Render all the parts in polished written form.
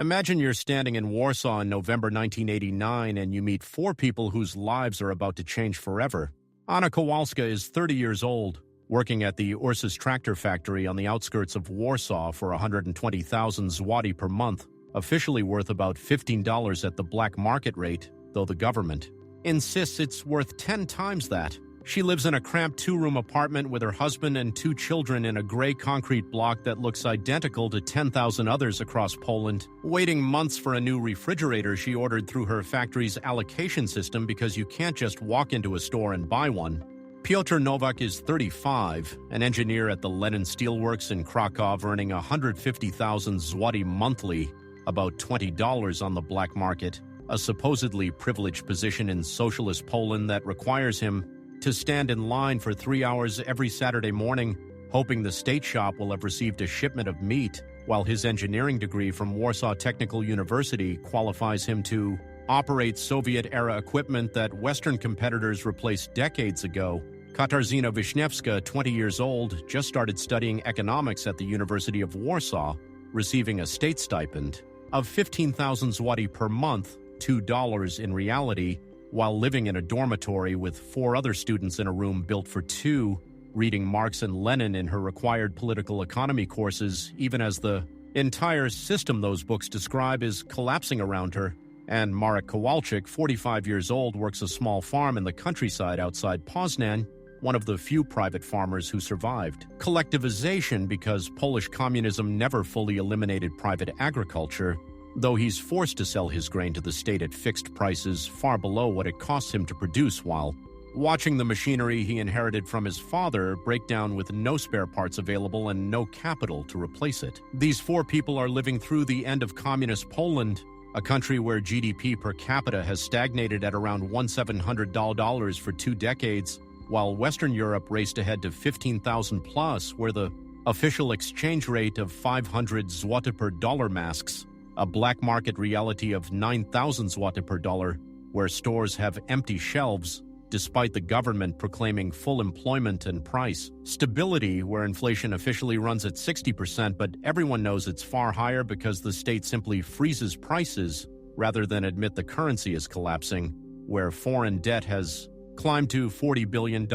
Imagine you're standing in Warsaw in November 1989 and you meet four people whose lives are about to change forever. Anna Kowalska is 30 years old, working at the Richest tractor factory on the outskirts of Warsaw for 120,000 zloty per month, officially worth about $15 at the black market rate, though the government insists it's worth 10 times that. She lives in a cramped two-room apartment with her husband and two children in a gray concrete block that looks identical to 10,000 others across Poland, waiting months for a new refrigerator she ordered through her factory's allocation system because you can't just walk into a store and buy one. Piotr Nowak is 35, an engineer at the Lenin Steelworks in Krakow, earning 150,000 zloty monthly, about $20 on the black market, a supposedly privileged position in socialist Poland that requires him to stand in line for 3 hours every Saturday morning, hoping the state shop will have received a shipment of meat, while his engineering degree from Warsaw Technical University qualifies him to operate Soviet-era equipment that Western competitors replaced decades ago. Katarzyna Wiśniewska, 20 years old, just started studying economics at the University of Warsaw, receiving a state stipend of 15,000 zloty per month, $2 in reality, while living in a dormitory with four other students in a room built for two, reading Marx and Lenin in her required political economy courses, even as the entire system those books describe is collapsing around her. And Marek Kowalczyk, 45 years old, works a small farm in the countryside outside Poznan, one of the few private farmers who survived. Collectivization, because Polish communism never fully eliminated private agriculture, though he's forced to sell his grain to the state at fixed prices far below what it costs him to produce, while watching the machinery he inherited from his father break down with no spare parts available and no capital to replace it. These four people are living through the end of communist Poland, a country where GDP per capita has stagnated at around $1,700 for 2 decades, while Western Europe raced ahead to 15,000 plus, where the official exchange rate of 500 zloty per dollar masks a black market reality of 9,000 zloty per dollar, where stores have empty shelves, despite the government proclaiming full employment and price stability, where inflation officially runs at 60%, but everyone knows it's far higher because the state simply freezes prices rather than admit the currency is collapsing, where foreign debt has climbed to $40 billion,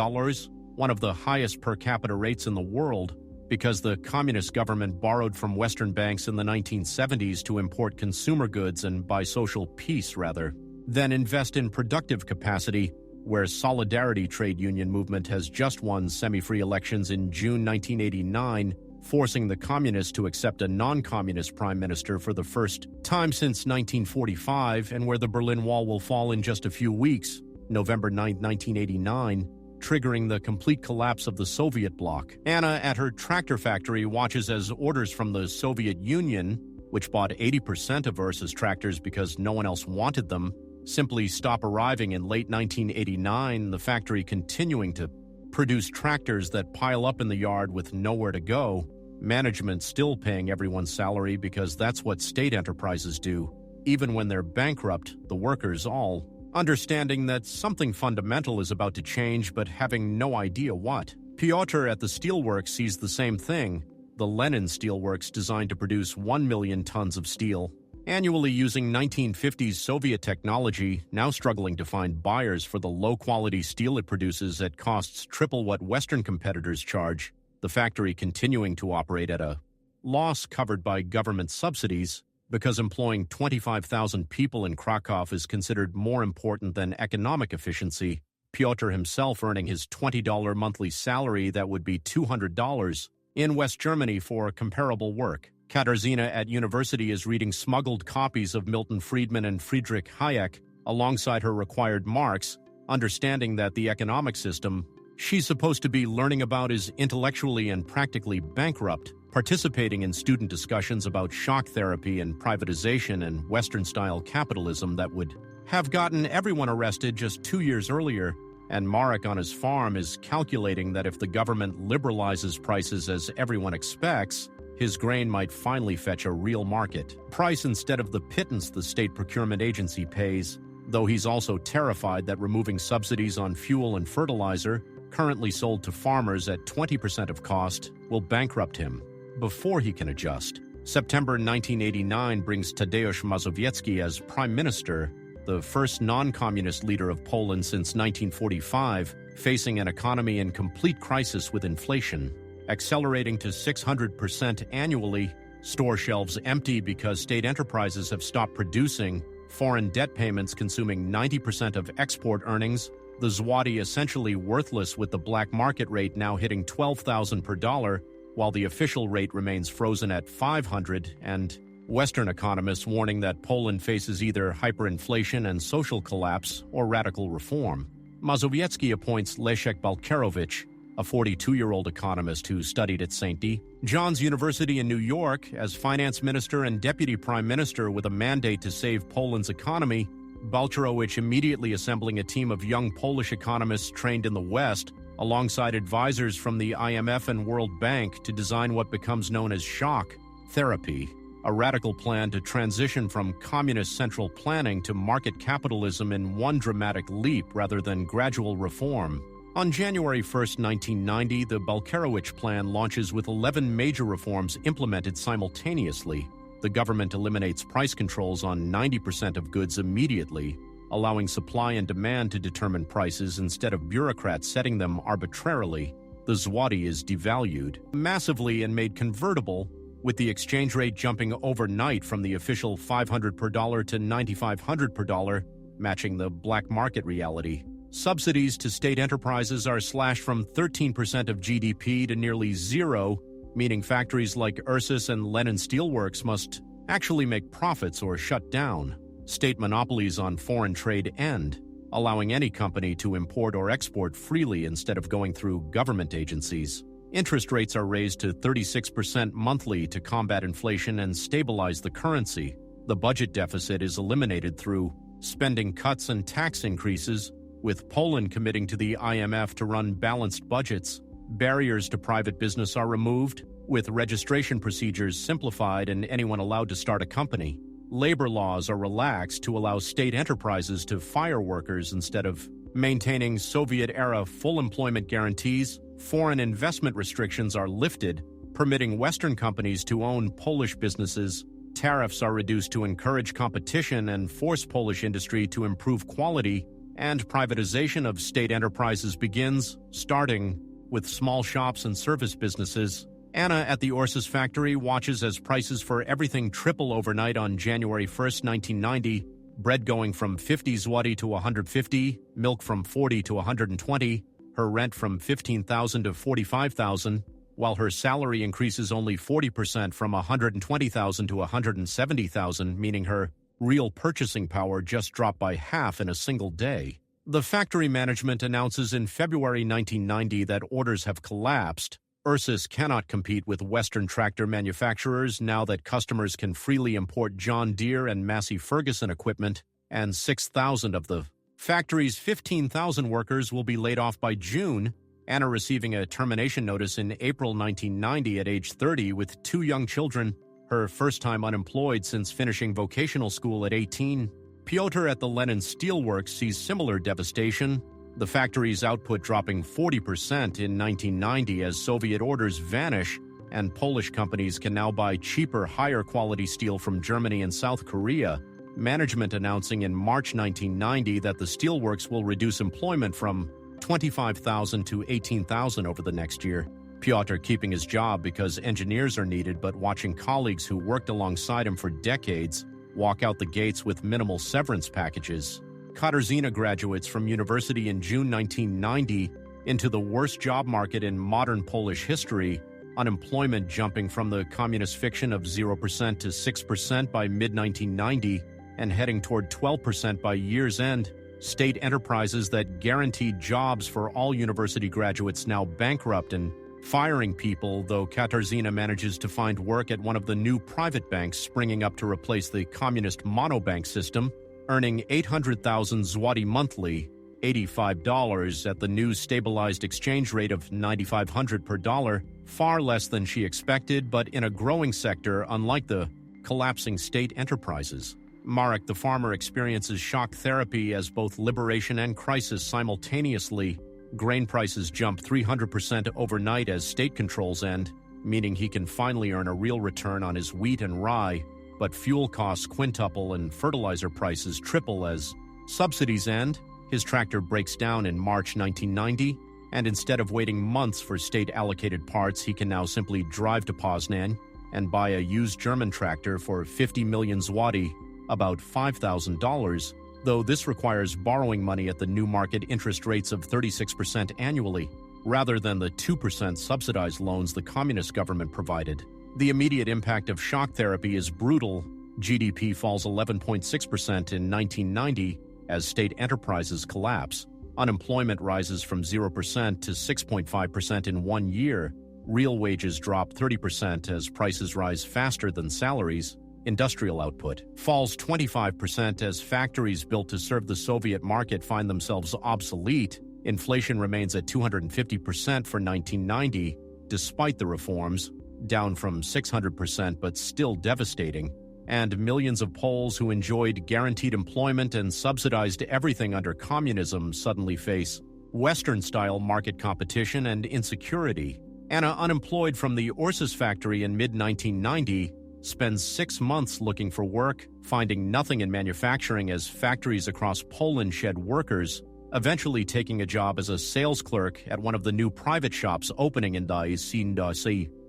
one of the highest per capita rates in the world, because the communist government borrowed from Western banks in the 1970s to import consumer goods and buy social peace rather than invest in productive capacity, where Solidarity trade union movement has just won semi-free elections in June 1989, forcing the communists to accept a non-communist prime minister for the first time since 1945, and where the Berlin Wall will fall in just a few weeks, November 9, 1989, triggering the complete collapse of the Soviet bloc. Anna, at her tractor factory, watches as orders from the Soviet Union, which bought 80% of Ursa's tractors because no one else wanted them, simply stop arriving in late 1989, the factory continuing to produce tractors that pile up in the yard with nowhere to go, management still paying everyone's salary because that's what state enterprises do. Even when they're bankrupt, the workers all understanding that something fundamental is about to change, but having no idea what. Piotr at the steelworks sees the same thing, the Lenin Steelworks designed to produce 1 million tons of steel, annually using 1950s Soviet technology, now struggling to find buyers for the low-quality steel it produces at costs triple what Western competitors charge, the factory continuing to operate at a loss covered by government subsidies, because employing 25,000 people in Krakow is considered more important than economic efficiency, Piotr himself earning his $20 monthly salary that would be $200 in West Germany for comparable work. Katarzyna at university is reading smuggled copies of Milton Friedman and Friedrich Hayek alongside her required Marx, understanding that the economic system she's supposed to be learning about is intellectually and practically bankrupt, participating in student discussions about shock therapy and privatization and Western-style capitalism that would have gotten everyone arrested just 2 years earlier, and Marek on his farm is calculating that if the government liberalizes prices as everyone expects, his grain might finally fetch a real market price instead of the pittance the state procurement agency pays, though he's also terrified that removing subsidies on fuel and fertilizer, currently sold to farmers at 20% of cost, will bankrupt him before he can adjust. September 1989 brings Tadeusz Mazowiecki as prime minister, the first non-communist leader of Poland since 1945, facing an economy in complete crisis with inflation, accelerating to 600% annually, store shelves empty because state enterprises have stopped producing, foreign debt payments consuming 90% of export earnings, the zloty essentially worthless with the black market rate now hitting 12,000 per dollar, while the official rate remains frozen at 500, and Western economists warning that Poland faces either hyperinflation and social collapse or radical reform. Mazowiecki appoints Leszek Balcerowicz, a 42-year-old economist who studied at St. John's University in New York, as finance minister and deputy prime minister with a mandate to save Poland's economy. Balcerowicz immediately assembling a team of young Polish economists trained in the West, alongside advisors from the IMF and World Bank, to design what becomes known as shock therapy, a radical plan to transition from communist central planning to market capitalism in one dramatic leap rather than gradual reform. On January 1, 1990, the Balcerowicz plan launches with 11 major reforms implemented simultaneously. The government eliminates price controls on 90% of goods immediately, allowing supply and demand to determine prices instead of bureaucrats setting them arbitrarily. The zloty is devalued massively and made convertible, with the exchange rate jumping overnight from the official 500 per dollar to 9,500 per dollar, matching the black market reality. Subsidies to state enterprises are slashed from 13% of GDP to nearly zero, meaning factories like Ursus and Lenin Steelworks must actually make profits or shut down. State monopolies on foreign trade end, allowing any company to import or export freely instead of going through government agencies. Interest rates are raised to 36% monthly to combat inflation and stabilize the currency. The budget deficit is eliminated through spending cuts and tax increases, with Poland committing to the IMF to run balanced budgets. Barriers to private business are removed, with registration procedures simplified and anyone allowed to start a company. Labor laws are relaxed to allow state enterprises to fire workers instead of maintaining Soviet-era full employment guarantees. Foreign investment restrictions are lifted, permitting Western companies to own Polish businesses. Tariffs are reduced to encourage competition and force Polish industry to improve quality, and privatization of state enterprises begins, starting with small shops and service businesses. Anna at the Ursus factory watches as prices for everything triple overnight on January 1, 1990, bread going from 50 zloty to 150, milk from 40 to 120, her rent from 15,000 to 45,000, while her salary increases only 40% from 120,000 to 170,000, meaning her real purchasing power just dropped by half in a single day. The factory management announces in February 1990 that orders have collapsed. Ursus cannot compete with Western tractor manufacturers now that customers can freely import John Deere and Massey Ferguson equipment, and 6,000 of the factory's 15,000 workers will be laid off by June, Anna receiving a termination notice in April 1990 at age 30 with 2 young children, her first time unemployed since finishing vocational school at 18. Piotr at the Lenin Steelworks sees similar devastation, the factory's output dropping 40% in 1990 as Soviet orders vanish, and Polish companies can now buy cheaper, higher-quality steel from Germany and South Korea. Management announcing in March 1990 that the steelworks will reduce employment from 25,000 to 18,000 over the next year. Piotr keeping his job because engineers are needed, but watching colleagues who worked alongside him for decades walk out the gates with minimal severance packages. Katarzyna graduates from university in June 1990 into the worst job market in modern Polish history, unemployment jumping from the communist fiction of 0% to 6% by mid-1990 and heading toward 12% by year's end. State enterprises that guaranteed jobs for all university graduates now bankrupt and firing people, though Katarzyna manages to find work at one of the new private banks springing up to replace the communist monobank system, earning 800,000 zloty monthly, $85 at the new stabilized exchange rate of 9,500 per dollar, far less than she expected, but in a growing sector unlike the collapsing state enterprises. Marek the farmer experiences shock therapy as both liberation and crisis simultaneously. Grain prices jump 300% overnight as state controls end. meaning he can finally earn a real return on his wheat and rye, but fuel costs quintuple and fertilizer prices triple as subsidies end. His tractor breaks down in March 1990, and instead of waiting months for state-allocated parts, he can now simply drive to Poznan and buy a used German tractor for 50 million zloty, about $5,000, though this requires borrowing money at the new market interest rates of 36% annually, rather than the 2% subsidized loans the communist government provided. The immediate impact of shock therapy is brutal. GDP falls 11.6% in 1990 as state enterprises collapse. Unemployment rises from 0% to 6.5% in 1 year. Real wages drop 30% as prices rise faster than salaries. Industrial output falls 25% as factories built to serve the Soviet market find themselves obsolete. Inflation remains at 250% for 1990, despite the reforms, down from 600% but still devastating. And millions of Poles who enjoyed guaranteed employment and subsidized everything under communism suddenly face Western-style market competition and insecurity. Anna, unemployed from the Ursus factory in mid-1990, spends 6 months looking for work, finding nothing in manufacturing as factories across Poland shed workers, eventually taking a job as a sales clerk at one of the new private shops opening in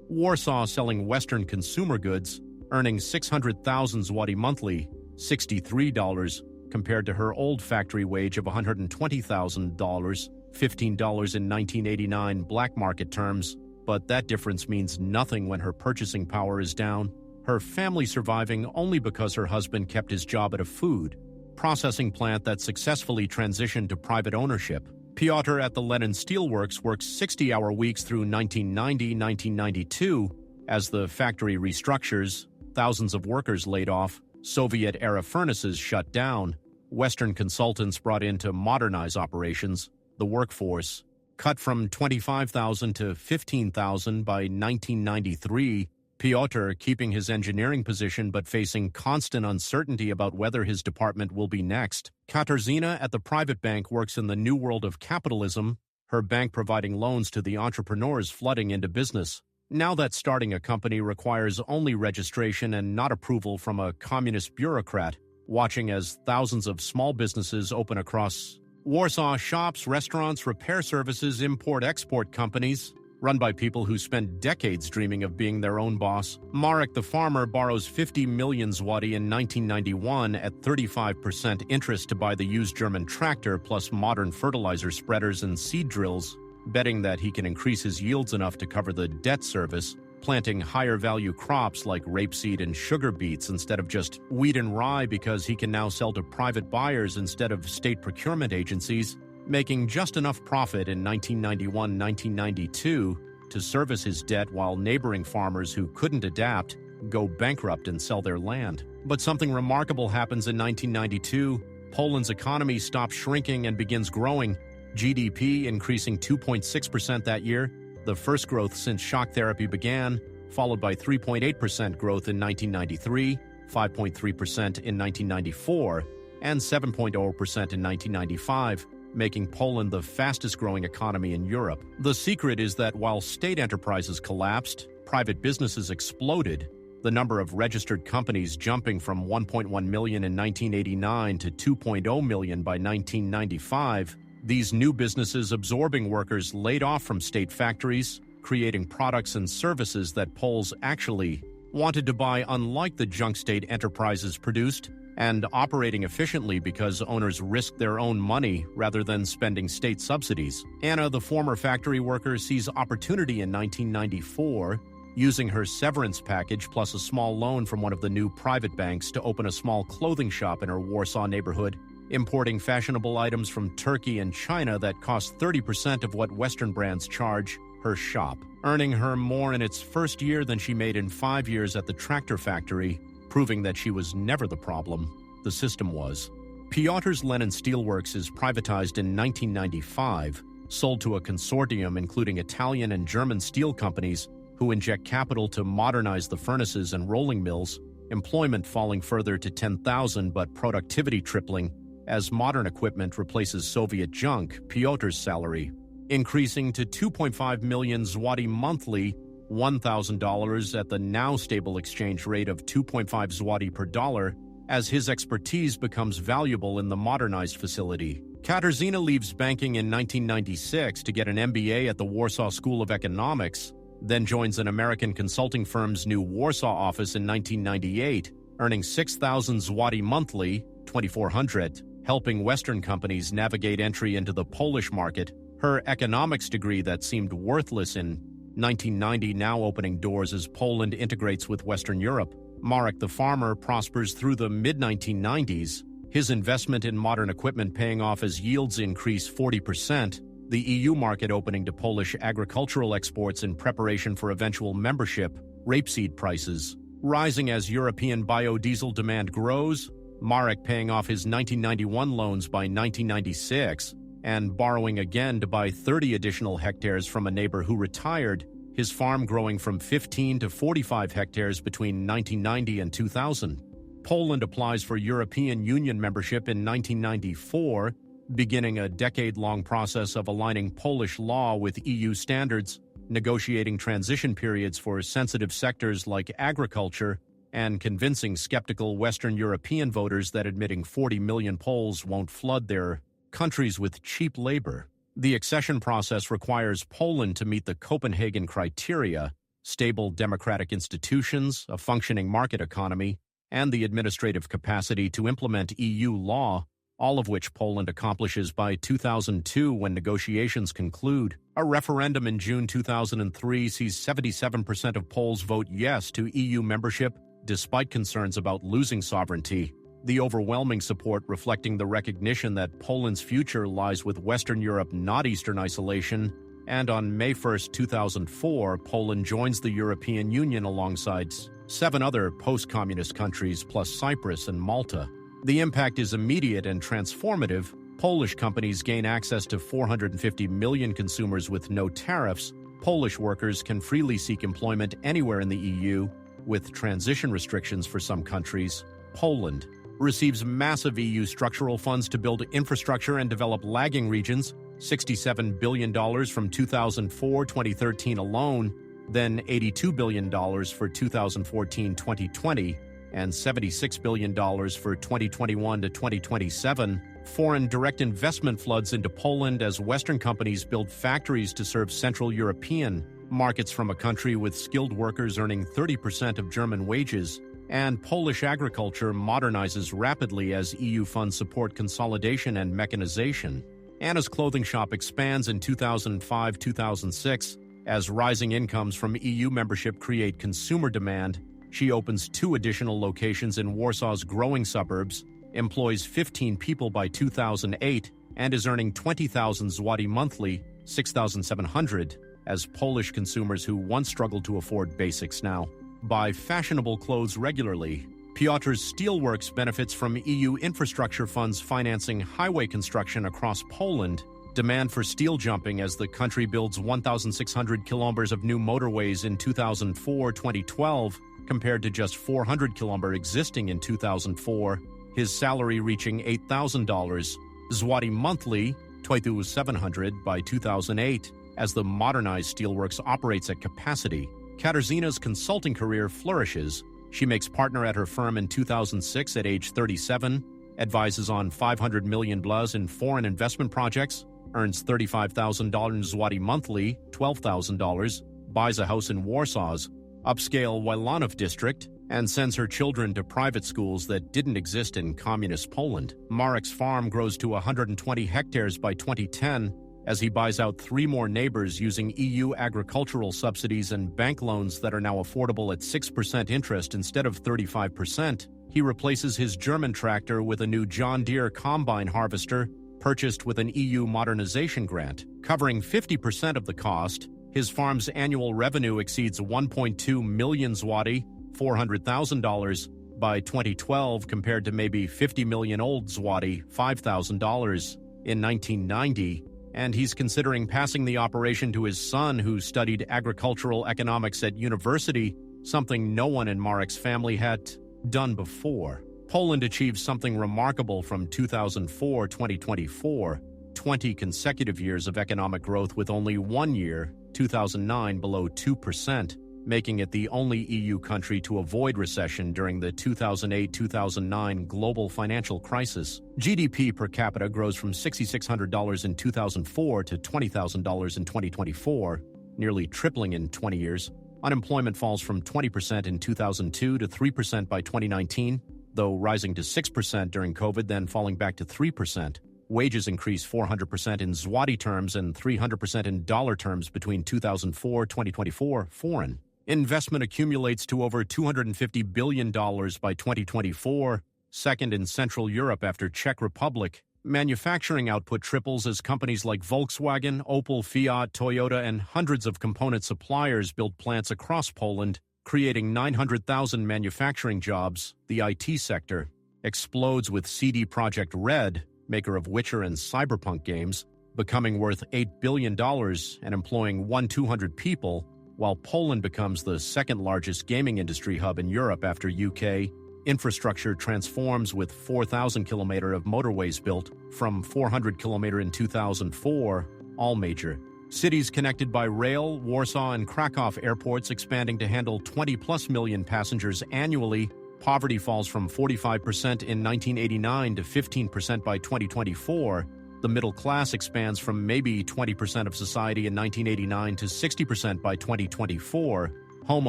Warsaw, selling Western consumer goods, earning 600,000 zloty monthly, $63, compared to her old factory wage of $120,000, $15 in 1989 black market terms, but that difference means nothing when her purchasing power is down, her family surviving only because her husband kept his job at a food processing plant that successfully transitioned to private ownership. Piotr at the Lenin Steelworks worked 60-hour weeks through 1990-1992. As the factory restructures, thousands of workers laid off, Soviet-era furnaces shut down, Western consultants brought in to modernize operations, the workforce cut from 25,000 to 15,000 by 1993, Piotr keeping his engineering position but facing constant uncertainty about whether his department will be next. Katarzyna at the private bank works in the new world of capitalism, her bank providing loans to the entrepreneurs flooding into business. Now that starting a company requires only registration and not approval from a communist bureaucrat, watching as thousands of small businesses open across Warsaw, shops, restaurants, repair services, import-export companies, run by people who spent decades dreaming of being their own boss. Marek the farmer borrows 50 million zloty in 1991 at 35% interest to buy the used German tractor plus modern fertilizer spreaders and seed drills, betting that he can increase his yields enough to cover the debt service, planting higher-value crops like rapeseed and sugar beets instead of just wheat and rye because he can now sell to private buyers instead of state procurement agencies, making just enough profit in 1991-1992 to service his debt while neighboring farmers who couldn't adapt go bankrupt and sell their land. But something remarkable happens in 1992. Poland's economy stops shrinking and begins growing, GDP increasing 2.6% that year, the first growth since shock therapy began, followed by 3.8% growth in 1993, 5.3% in 1994, and 7.0% in 1995, making Poland the fastest-growing economy in Europe. The secret is that while state enterprises collapsed, private businesses exploded, the number of registered companies jumping from 1.1 million in 1989 to 2.0 million by 1995, these new businesses absorbing workers laid off from state factories, creating products and services that Poles actually wanted to buy, unlike the junk state enterprises produced, and operating efficiently because owners risked their own money rather than spending state subsidies. Anna, the former factory worker, sees opportunity in 1994, using her severance package plus a small loan from one of the new private banks to open a small clothing shop in her Warsaw neighborhood, importing fashionable items from Turkey and China that cost 30% of what Western brands charge her shop, earning her more in its first year than she made in 5 years at the tractor factory, proving that she was never the problem, the system was. Piotr's Lenin Steelworks is privatized in 1995, sold to a consortium including Italian and German steel companies who inject capital to modernize the furnaces and rolling mills, employment falling further to 10,000 but productivity tripling as modern equipment replaces Soviet junk. Piotr's salary increasing to 2.5 million zloty monthly, $1,000 at the now stable exchange rate of 2.5 zloty per dollar, as his expertise becomes valuable in the modernized facility. Katarzyna leaves banking in 1996 to get an MBA at the Warsaw School of Economics, then joins an American consulting firm's new Warsaw office in 1998, earning 6,000 zloty monthly, 2,400, helping Western companies navigate entry into the Polish market. Her economics degree that seemed worthless in 1990 now opening doors as Poland integrates with Western Europe. Marek the farmer prospers through the mid-1990s, his investment in modern equipment paying off as yields increase 40%, the EU market opening to Polish agricultural exports in preparation for eventual membership, rapeseed prices rising as European biodiesel demand grows, Marek paying off his 1991 loans by 1996, and borrowing again to buy 30 additional hectares from a neighbor who retired, his farm growing from 15 to 45 hectares between 1990 and 2000. Poland applies for European Union membership in 1994, beginning a decade-long process of aligning Polish law with EU standards, negotiating transition periods for sensitive sectors like agriculture, and convincing skeptical Western European voters that admitting 40 million Poles won't flood their countries with cheap labor. The accession process requires Poland to meet the Copenhagen criteria: stable democratic institutions, a functioning market economy, and the administrative capacity to implement EU law, all of which Poland accomplishes by 2002 when negotiations conclude. A referendum in June 2003 sees 77% of Poles vote yes to EU membership, despite concerns about losing sovereignty, the overwhelming support reflecting the recognition that Poland's future lies with Western Europe, not Eastern isolation. And on May 1, 2004, Poland joins the European Union alongside 7 other post-communist countries plus Cyprus and Malta. The impact is immediate and transformative. Polish companies gain access to 450 million consumers with no tariffs. Polish workers can freely seek employment anywhere in the EU, with transition restrictions for some countries. Poland receives massive EU structural funds to build infrastructure and develop lagging regions, $67 billion from 2004-2013 alone, then $82 billion for 2014-2020, and $76 billion for 2021 to 2027. Foreign direct investment floods into Poland as Western companies build factories to serve Central European markets from a country with skilled workers earning 30% of German wages, and Polish agriculture modernizes rapidly as EU funds support consolidation and mechanization. Anna's clothing shop expands in 2005-2006 as rising incomes from EU membership create consumer demand. She opens 2 additional locations in Warsaw's growing suburbs, employs 15 people by 2008, and is earning 20,000 zloty monthly, 6,700, as Polish consumers who once struggled to afford basics now buy fashionable clothes regularly. Piotr's Steelworks benefits from EU infrastructure funds financing highway construction across Poland. Demand for steel jumping as the country builds 1,600 kilometers of new motorways in 2004-2012, compared to just 400 kilometers existing in 2004. His salary reaching $8,000 zloty monthly, 2,700 by 2008, as the modernized steelworks operates at capacity. Katarzyna's consulting career flourishes. She makes partner at her firm in 2006 at age 37, advises on 500 million plus in foreign investment projects, earns $35,000 zloty monthly, $12,000, buys a house in Warsaw's upscale Wilanów district, and sends her children to private schools that didn't exist in communist Poland. Marek's farm grows to 120 hectares by 2010 as he buys out 3 more neighbors using EU agricultural subsidies and bank loans that are now affordable at 6% interest instead of 35%. He replaces his German tractor with a new John Deere combine harvester purchased with an EU modernization grant. Covering 50% of the cost, his farm's annual revenue exceeds 1.2 million zloty, $400,000, by 2012 compared to maybe 50 million old zloty, $5,000, in 1990, and he's considering passing the operation to his son who studied agricultural economics at university, something no one in Marek's family had done before. Poland achieved something remarkable from 2004-2024, 20 consecutive years of economic growth with only 1 year, 2009, below 2%. making it the only EU country to avoid recession during the 2008-2009 global financial crisis. GDP per capita grows from $6,600 in 2004 to $20,000 in 2024, nearly tripling in 20 years. Unemployment falls from 20% in 2002 to 3% by 2019, though rising to 6% during COVID, then falling back to 3%. Wages increased 400% in Zloty terms and 300% in dollar terms between 2004-2024 foreign. Investment accumulates to over $250 billion by 2024, second in Central Europe after Czech Republic. Manufacturing output triples as companies like Volkswagen, Opel, Fiat, Toyota, and hundreds of component suppliers build plants across Poland, creating 900,000 manufacturing jobs. The IT sector explodes with CD Projekt Red, maker of Witcher and Cyberpunk games, becoming worth $8 billion and employing 200 people, while Poland becomes the second-largest gaming industry hub in Europe after UK. Infrastructure transforms with 4,000 kilometers of motorways built, from 400 kilometers in 2004, all major. Cities connected by rail, Warsaw and Krakow airports expanding to handle 20-plus million passengers annually. Poverty falls from 45% in 1989 to 15% by 2024. The middle class expands from maybe 20% of society in 1989 to 60% by 2024. Home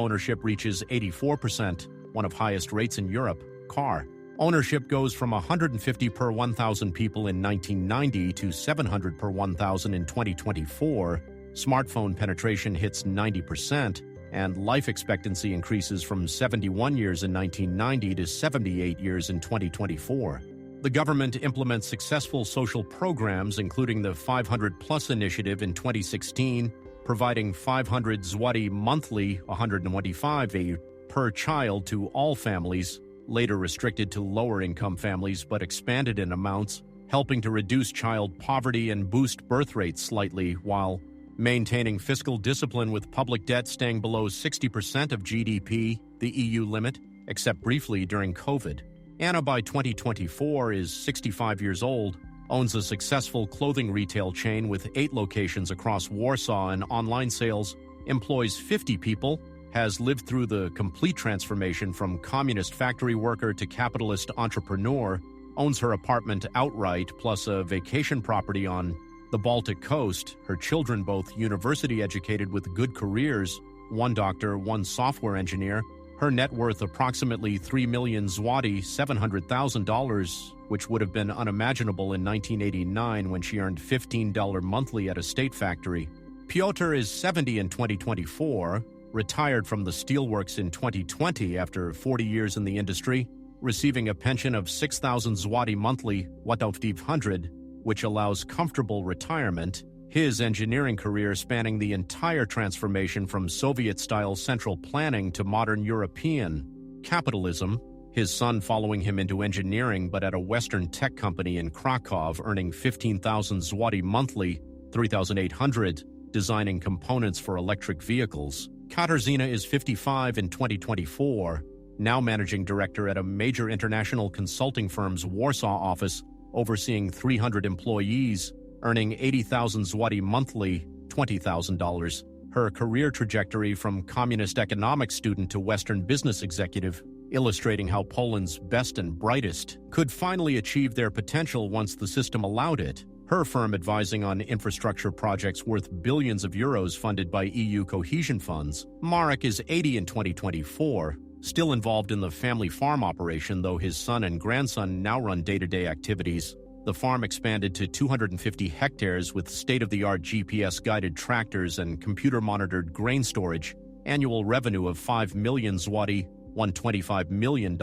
ownership reaches 84%, one of highest rates in Europe. Car ownership goes from 150 per 1,000 people in 1990 to 700 per 1,000 in 2024. Smartphone penetration hits 90%, and life expectancy increases from 71 years in 1990 to 78 years in 2024. The government implements successful social programs, including the 500 Plus initiative in 2016, providing 500 zloty monthly, 125 per child to all families, later restricted to lower-income families but expanded in amounts, helping to reduce child poverty and boost birth rates slightly, while maintaining fiscal discipline with public debt staying below 60% of GDP, the EU limit, except briefly during COVID. Anna, by 2024, is 65 years old, owns a successful clothing retail chain with 8 locations across Warsaw and online sales, employs 50 people, has lived through the complete transformation from communist factory worker to capitalist entrepreneur, owns her apartment outright plus a vacation property on the Baltic coast, her children both university educated with good careers, one doctor, one software engineer, her net worth approximately 3 million zloty, $700,000, which would have been unimaginable in 1989 when she earned $15 monthly at a state factory. Piotr is 70 in 2024, retired from the steelworks in 2020 after 40 years in the industry, receiving a pension of 6,000 zloty monthly, 1,500, which allows comfortable retirement. His engineering career spanning the entire transformation from Soviet-style central planning to modern European capitalism, his son following him into engineering but at a Western tech company in Krakow earning 15,000 zloty monthly, 3,800, designing components for electric vehicles. Katarzyna is 55 in 2024, now managing director at a major international consulting firm's Warsaw office, overseeing 300 employees, earning 80,000 zloty monthly, $20,000. Her career trajectory from communist economics student to Western business executive, illustrating how Poland's best and brightest could finally achieve their potential once the system allowed it. Her firm advising on infrastructure projects worth billions of euros funded by EU cohesion funds. Marek is 80 in 2024, still involved in the family farm operation, though his son and grandson now run day-to-day activities. The farm expanded to 250 hectares with state-of-the-art GPS-guided tractors and computer-monitored grain storage. Annual revenue of 5 million zloty, $125 million,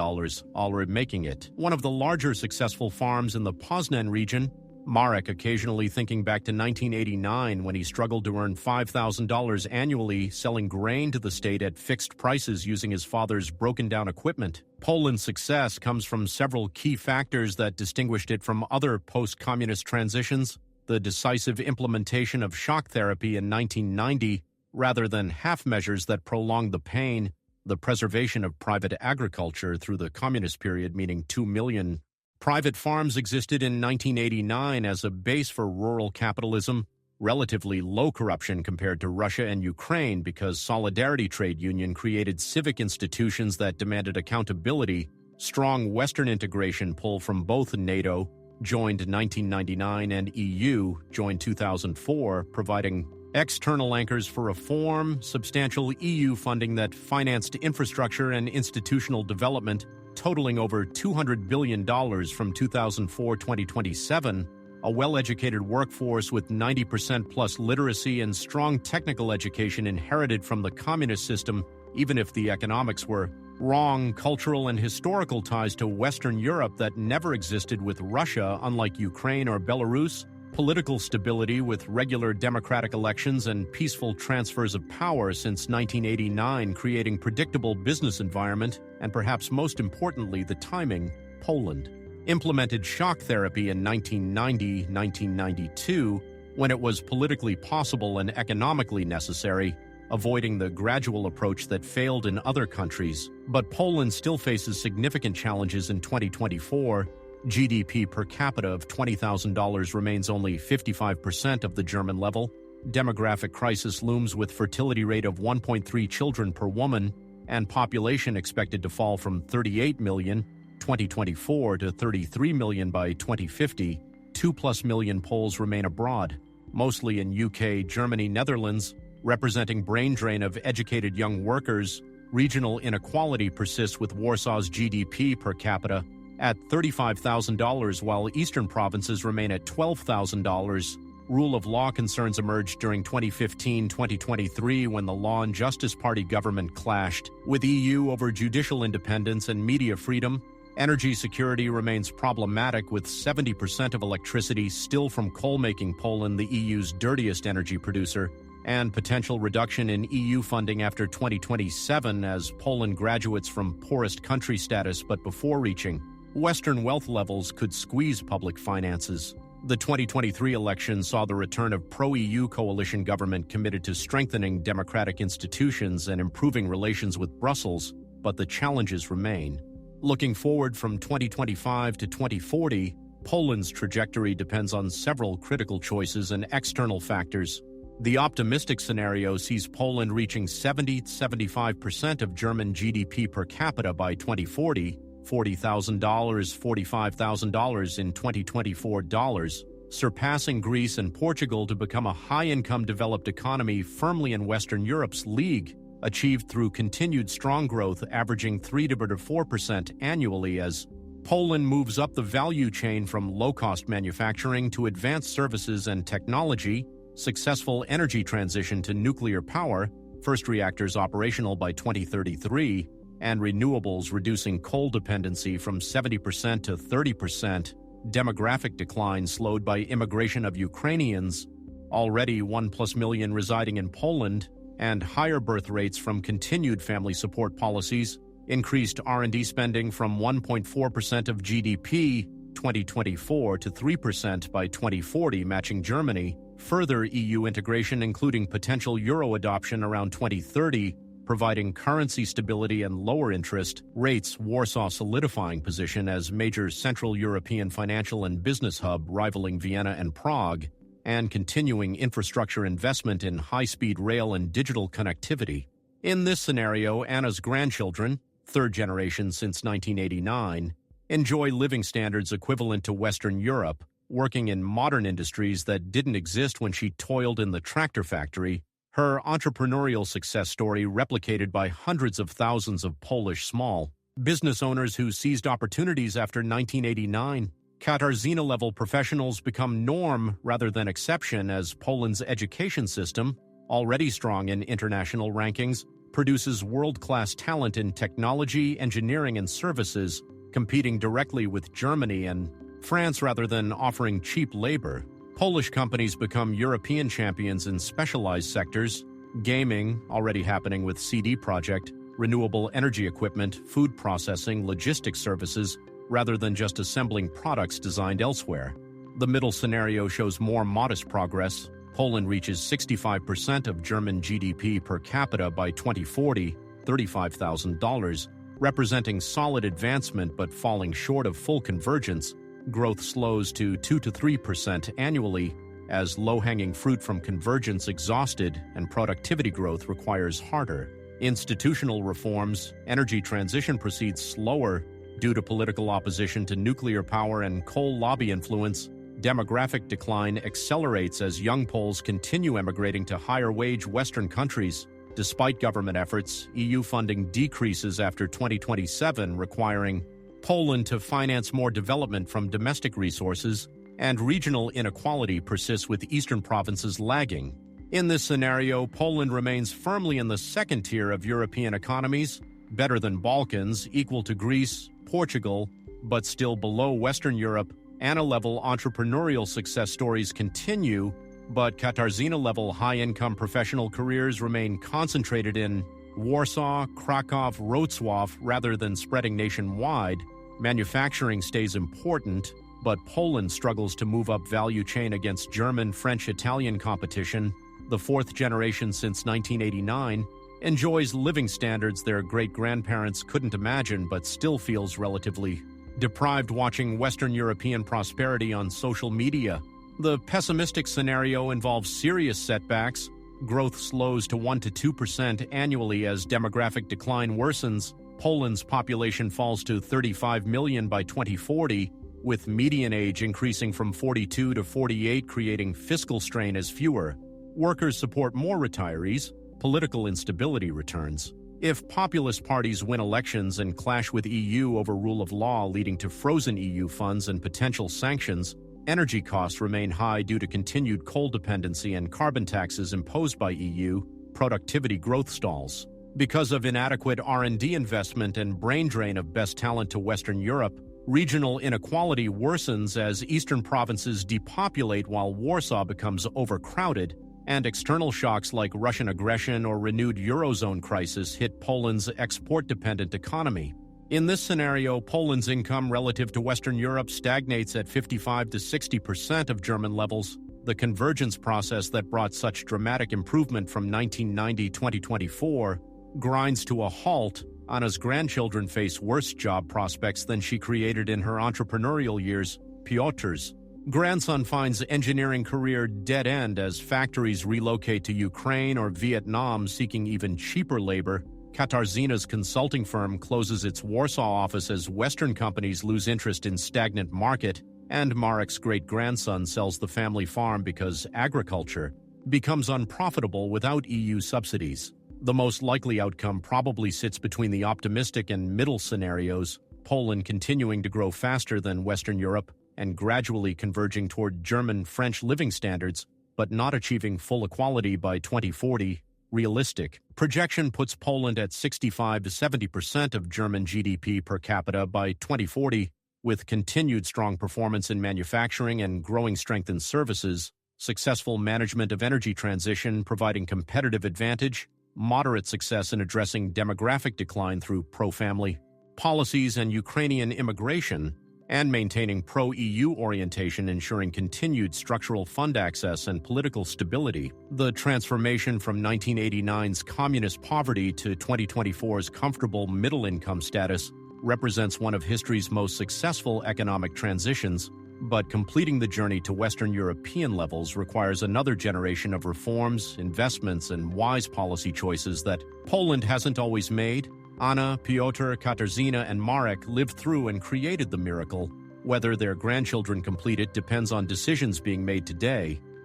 all making it one of the larger successful farms in the Poznan region. Marek occasionally thinking back to 1989 when he struggled to earn $5,000 annually selling grain to the state at fixed prices using his father's broken-down equipment. Poland's success comes from several key factors that distinguished it from other post-communist transitions: the decisive implementation of shock therapy in 1990, rather than half measures that prolonged the pain, the preservation of private agriculture through the communist period, meaning 2 million private farms existed in 1989 as a base for rural capitalism, relatively low corruption compared to Russia and Ukraine because Solidarity Trade Union created civic institutions that demanded accountability, strong Western integration pull from both NATO, joined 1999, and EU, joined 2004, providing external anchors for reform, substantial EU funding that financed infrastructure and institutional development, totaling over $200 billion from 2004 to 2027, a well-educated workforce with 90% plus literacy and strong technical education inherited from the communist system, even if the economics were wrong, cultural and historical ties to Western Europe that never existed with Russia, unlike Ukraine or Belarus, political stability with regular democratic elections and peaceful transfers of power since 1989, creating predictable business environment, and perhaps most importantly, the timing, Poland implemented shock therapy in 1990-1992 when it was politically possible and economically necessary, avoiding the gradual approach that failed in other countries. But Poland still faces significant challenges in 2024. GDP per capita of $20,000 remains only 55% of the German level. Demographic crisis looms with fertility rate of 1.3 children per woman, and population expected to fall from 38 million 2024 to 33 million by 2050. 2+ million Poles remain abroad, mostly in UK, Germany, Netherlands, representing brain drain of educated young workers. Regional inequality persists with Warsaw's GDP per capita at $35,000 while eastern provinces remain at $12,000. Rule of law concerns emerged during 2015-2023 when the Law and Justice Party government clashed with EU over judicial independence and media freedom. Energy security remains problematic with 70% of electricity still from coal, making Poland the EU's dirtiest energy producer, and potential reduction in EU funding after 2027 as Poland graduates from poorest country status but before reaching Western wealth levels could squeeze public finances. The 2023 election saw the return of pro-EU coalition government committed to strengthening democratic institutions and improving relations with Brussels, but the challenges remain. Looking forward from 2025 to 2040, Poland's trajectory depends on several critical choices and external factors. The optimistic scenario sees Poland reaching 70-75% of German GDP per capita by 2040, $40,000, $45,000 in 2024 dollars, surpassing Greece and Portugal to become a high-income developed economy firmly in Western Europe's league, achieved through continued strong growth averaging 3-4% annually as Poland moves up the value chain from low-cost manufacturing to advanced services and technology, successful energy transition to nuclear power, first reactors operational by 2033, and renewables reducing coal dependency from 70% to 30%, demographic decline slowed by immigration of Ukrainians, already 1+ million residing in Poland, and higher birth rates from continued family support policies, increased R&D spending from 1.4% of GDP 2024 to 3% by 2040, matching Germany, further EU integration including potential euro adoption around 2030, providing currency stability and lower interest rates, Warsaw solidifying position as major Central European financial and business hub rivaling Vienna and Prague, and continuing infrastructure investment in high-speed rail and digital connectivity. In this scenario, Anna's grandchildren, third generation since 1989, enjoy living standards equivalent to Western Europe, working in modern industries that didn't exist when she toiled in the tractor factory, her entrepreneurial success story replicated by hundreds of thousands of Polish small business owners who seized opportunities after 1989. Katarzyna-level professionals become norm rather than exception as Poland's education system, already strong in international rankings, produces world-class talent in technology, engineering, and services, competing directly with Germany and France rather than offering cheap labor. Polish companies become European champions in specialized sectors, gaming, already happening with CD Projekt, renewable energy equipment, food processing, logistics services, rather than just assembling products designed elsewhere. The middle scenario shows more modest progress. Poland reaches 65% of German GDP per capita by 2040, $35,000, representing solid advancement but falling short of full convergence. Growth slows to 2-3% annually, as low-hanging fruit from convergence exhausted and productivity growth requires harder. Institutional reforms, energy transition proceeds slower due to political opposition to nuclear power and coal lobby influence. Demographic decline accelerates as young Poles continue emigrating to higher-wage Western countries. Despite government efforts, EU funding decreases after 2027, requiring Poland to finance more development from domestic resources, and regional inequality persists with eastern provinces lagging. In this scenario, Poland remains firmly in the second tier of European economies, better than Balkans, equal to Greece, Portugal, but still below Western Europe. ANA-level entrepreneurial success stories continue, but Katarzyna-level high-income professional careers remain concentrated in Warsaw, Krakow, Wrocław rather than spreading nationwide. Manufacturing stays important, but Poland struggles to move up value chain against German, French, Italian competition. The fourth generation since 1989 enjoys living standards their great-grandparents couldn't imagine but still feels relatively deprived watching Western European prosperity on social media. The pessimistic scenario involves serious setbacks. Growth slows to 1 to 2% annually as demographic decline worsens. Poland's population falls to 35 million by 2040, with median age increasing from 42 to 48, creating fiscal strain as fewer workers support more retirees. Political instability returns. If populist parties win elections and clash with EU over rule of law, leading to frozen EU funds and potential sanctions, energy costs remain high due to continued coal dependency and carbon taxes imposed by EU. Productivity growth stalls. Because of inadequate R&D investment and brain drain of best talent to Western Europe, regional inequality worsens as eastern provinces depopulate while Warsaw becomes overcrowded, and external shocks like Russian aggression or renewed Eurozone crisis hit Poland's export-dependent economy. In this scenario, Poland's income relative to Western Europe stagnates at 55 to 60% of German levels. The convergence process that brought such dramatic improvement from 1990-2024 grinds to a halt. Anna's grandchildren face worse job prospects than she created in her entrepreneurial years. Piotr's grandson finds engineering career dead end as factories relocate to Ukraine or Vietnam seeking even cheaper labor. Katarzyna's consulting firm closes its Warsaw office as Western companies lose interest in stagnant market, and Marek's great-grandson sells the family farm because agriculture becomes unprofitable without EU subsidies. The most likely outcome probably sits between the optimistic and middle scenarios, Poland continuing to grow faster than Western Europe and gradually converging toward German, French living standards, but not achieving full equality by 2040. Realistic projection puts Poland at 65 to 70% of German GDP per capita by 2040, with continued strong performance in manufacturing and growing strength in services, successful management of energy transition providing competitive advantage, moderate success in addressing demographic decline through pro-family policies and Ukrainian immigration, and maintaining pro-EU orientation ensuring continued structural fund access and political stability. The transformation from 1989's communist poverty to 2024's comfortable middle-income status represents one of history's most successful economic transitions, but completing the journey to Western European levels requires another generation of reforms, investments, and wise policy choices that Poland hasn't always made. Anna, Piotr, Katarzyna, and Marek lived through and created the miracle. Whether their grandchildren complete it depends on decisions being made today.